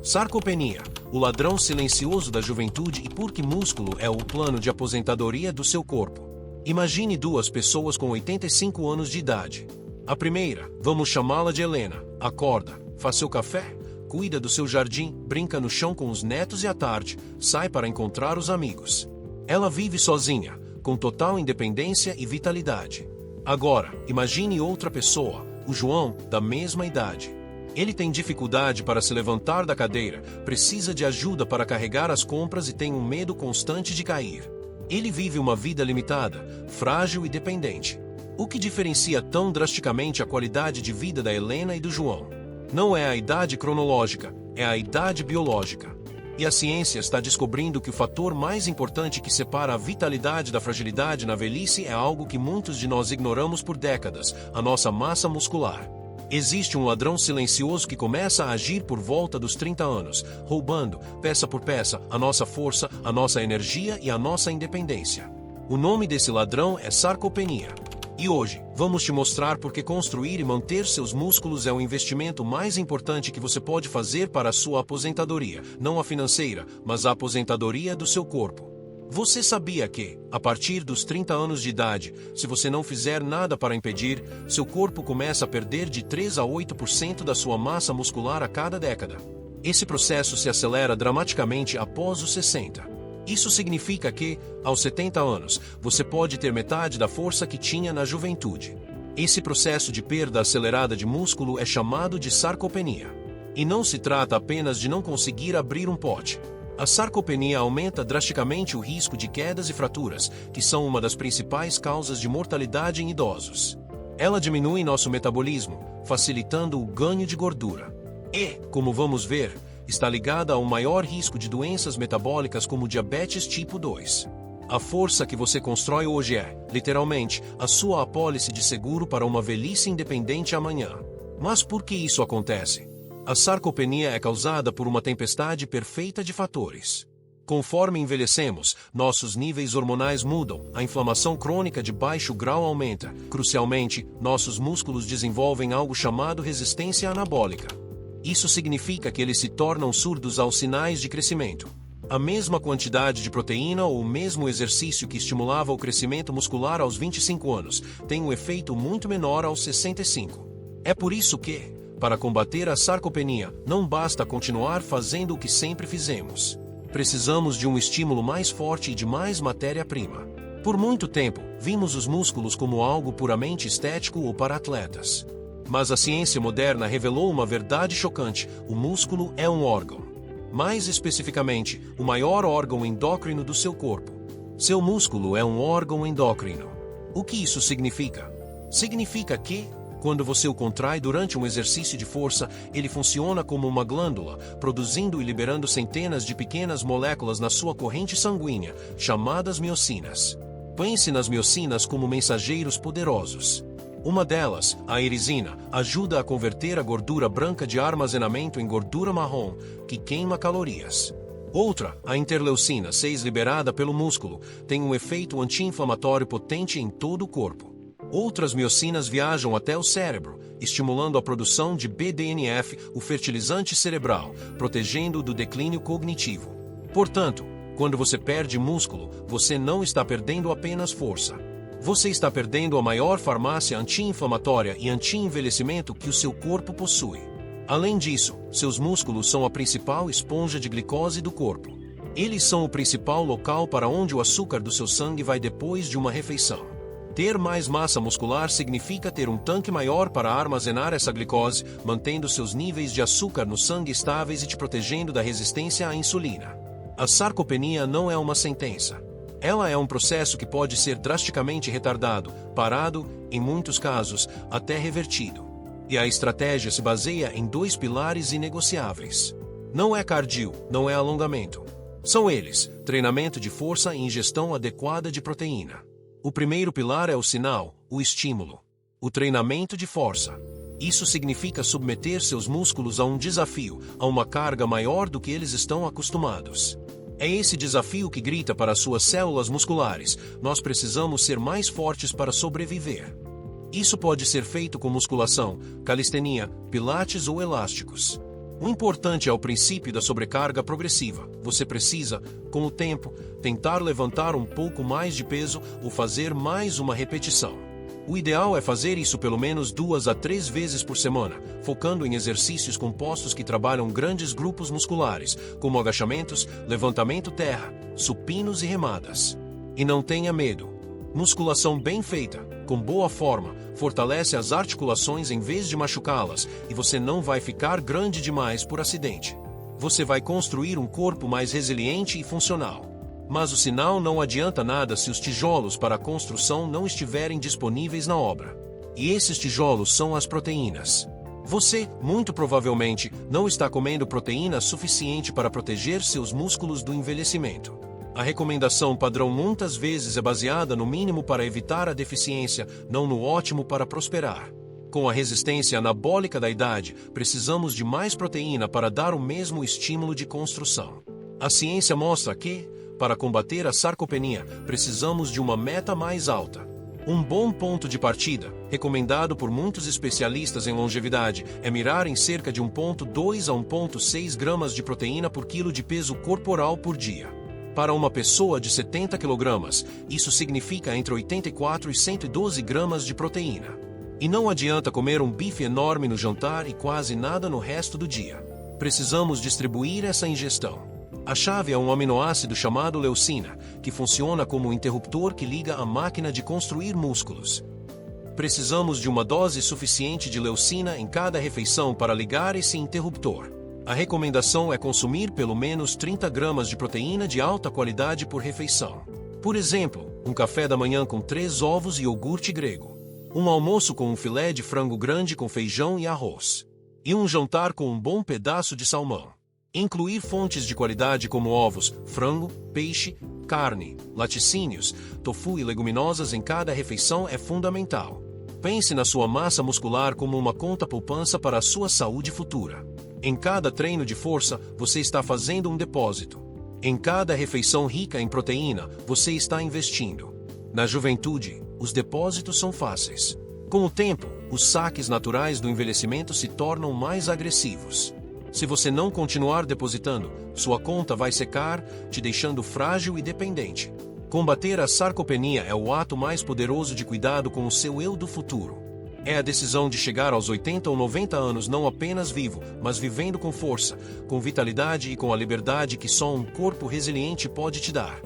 Sarcopenia, o ladrão silencioso da juventude e porque músculo é o plano de aposentadoria do seu corpo. Imagine duas pessoas com 85 anos de idade. A primeira, vamos chamá-la de Helena, acorda, faz seu café, cuida do seu jardim, brinca no chão com os netos e à tarde, sai para encontrar os amigos. Ela vive sozinha, com total independência e vitalidade. Agora, imagine outra pessoa, o João, da mesma idade. Ele tem dificuldade para se levantar da cadeira, precisa de ajuda para carregar as compras e tem um medo constante de cair. Ele vive uma vida limitada, frágil e dependente. O que diferencia tão drasticamente a qualidade de vida da Helena e do João? Não é a idade cronológica, é a idade biológica. E a ciência está descobrindo que o fator mais importante que separa a vitalidade da fragilidade na velhice é algo que muitos de nós ignoramos por décadas: a nossa massa muscular. Existe um ladrão silencioso que começa a agir por volta dos 30 anos, roubando, peça por peça, a nossa força, a nossa energia e a nossa independência. O nome desse ladrão é sarcopenia. E hoje, vamos te mostrar por que construir e manter seus músculos é o investimento mais importante que você pode fazer para a sua aposentadoria, não a financeira, mas a aposentadoria do seu corpo. Você sabia que, a partir dos 30 anos de idade, se você não fizer nada para impedir, seu corpo começa a perder de 3 a 8% da sua massa muscular a cada década? Esse processo se acelera dramaticamente após os 60. Isso significa que, aos 70 anos, você pode ter metade da força que tinha na juventude. Esse processo de perda acelerada de músculo é chamado de sarcopenia. E não se trata apenas de não conseguir abrir um pote. A sarcopenia aumenta drasticamente o risco de quedas e fraturas, que são uma das principais causas de mortalidade em idosos. Ela diminui nosso metabolismo, facilitando o ganho de gordura. E, como vamos ver, está ligada a um maior risco de doenças metabólicas como diabetes tipo 2. A força que você constrói hoje é, literalmente, a sua apólice de seguro para uma velhice independente amanhã. Mas por que isso acontece? A sarcopenia é causada por uma tempestade perfeita de fatores. Conforme envelhecemos, nossos níveis hormonais mudam, a inflamação crônica de baixo grau aumenta. Crucialmente, nossos músculos desenvolvem algo chamado resistência anabólica. Isso significa que eles se tornam surdos aos sinais de crescimento. A mesma quantidade de proteína ou o mesmo exercício que estimulava o crescimento muscular aos 25 anos tem um efeito muito menor aos 65. É por isso que, para combater a sarcopenia, não basta continuar fazendo o que sempre fizemos. Precisamos de um estímulo mais forte e de mais matéria-prima. Por muito tempo, vimos os músculos como algo puramente estético ou para atletas. Mas a ciência moderna revelou uma verdade chocante: o músculo é um órgão. Mais especificamente, o maior órgão endócrino do seu corpo. Seu músculo é um órgão endócrino. O que isso significa? Significa que, quando você o contrai durante um exercício de força, ele funciona como uma glândula, produzindo e liberando centenas de pequenas moléculas na sua corrente sanguínea, chamadas miocinas. Pense nas miocinas como mensageiros poderosos. Uma delas, a erisina, ajuda a converter a gordura branca de armazenamento em gordura marrom, que queima calorias. Outra, a interleucina 6 liberada pelo músculo, tem um efeito anti-inflamatório potente em todo o corpo. Outras miocinas viajam até o cérebro, estimulando a produção de BDNF, o fertilizante cerebral, protegendo-o do declínio cognitivo. Portanto, quando você perde músculo, você não está perdendo apenas força. Você está perdendo a maior farmácia anti-inflamatória e anti-envelhecimento que o seu corpo possui. Além disso, seus músculos são a principal esponja de glicose do corpo. Eles são o principal local para onde o açúcar do seu sangue vai depois de uma refeição. Ter mais massa muscular significa ter um tanque maior para armazenar essa glicose, mantendo seus níveis de açúcar no sangue estáveis e te protegendo da resistência à insulina. A sarcopenia não é uma sentença. Ela é um processo que pode ser drasticamente retardado, parado, em muitos casos, até revertido. E a estratégia se baseia em 2 pilares inegociáveis. Não é cardio, não é alongamento. São eles: treinamento de força e ingestão adequada de proteína. O primeiro pilar é o sinal, o estímulo. O treinamento de força. Isso significa submeter seus músculos a um desafio, a uma carga maior do que eles estão acostumados. É esse desafio que grita para suas células musculares: nós precisamos ser mais fortes para sobreviver. Isso pode ser feito com musculação, calistenia, pilates ou elásticos. O importante é o princípio da sobrecarga progressiva. Você precisa, com o tempo, tentar levantar um pouco mais de peso ou fazer mais uma repetição. O ideal é fazer isso pelo menos 2 a 3 vezes por semana, focando em exercícios compostos que trabalham grandes grupos musculares, como agachamentos, levantamento terra, supinos e remadas. E não tenha medo. Musculação bem feita, com boa forma, fortalece as articulações em vez de machucá-las, e você não vai ficar grande demais por acidente. Você vai construir um corpo mais resiliente e funcional. Mas o sinal não adianta nada se os tijolos para a construção não estiverem disponíveis na obra. E esses tijolos são as proteínas. Você, muito provavelmente, não está comendo proteína suficiente para proteger seus músculos do envelhecimento. A recomendação padrão muitas vezes é baseada no mínimo para evitar a deficiência, não no ótimo para prosperar. Com a resistência anabólica da idade, precisamos de mais proteína para dar o mesmo estímulo de construção. A ciência mostra que, para combater a sarcopenia, precisamos de uma meta mais alta. Um bom ponto de partida, recomendado por muitos especialistas em longevidade, é mirar em cerca de 1,2 a 1,6 gramas de proteína por quilo de peso corporal por dia. Para uma pessoa de 70 kg, isso significa entre 84 e 112 gramas de proteína. E não adianta comer um bife enorme no jantar e quase nada no resto do dia. Precisamos distribuir essa ingestão. A chave é um aminoácido chamado leucina, que funciona como um interruptor que liga a máquina de construir músculos. Precisamos de uma dose suficiente de leucina em cada refeição para ligar esse interruptor. A recomendação é consumir pelo menos 30 gramas de proteína de alta qualidade por refeição. Por exemplo, um café da manhã com 3 ovos e iogurte grego. Um almoço com um filé de frango grande com feijão e arroz. E um jantar com um bom pedaço de salmão. Incluir fontes de qualidade como ovos, frango, peixe, carne, laticínios, tofu e leguminosas em cada refeição é fundamental. Pense na sua massa muscular como uma conta poupança para a sua saúde futura. Em cada treino de força, você está fazendo um depósito. Em cada refeição rica em proteína, você está investindo. Na juventude, os depósitos são fáceis. Com o tempo, os saques naturais do envelhecimento se tornam mais agressivos. Se você não continuar depositando, sua conta vai secar, te deixando frágil e dependente. Combater a sarcopenia é o ato mais poderoso de cuidado com o seu eu do futuro. É a decisão de chegar aos 80 ou 90 anos não apenas vivo, mas vivendo com força, com vitalidade e com a liberdade que só um corpo resiliente pode te dar.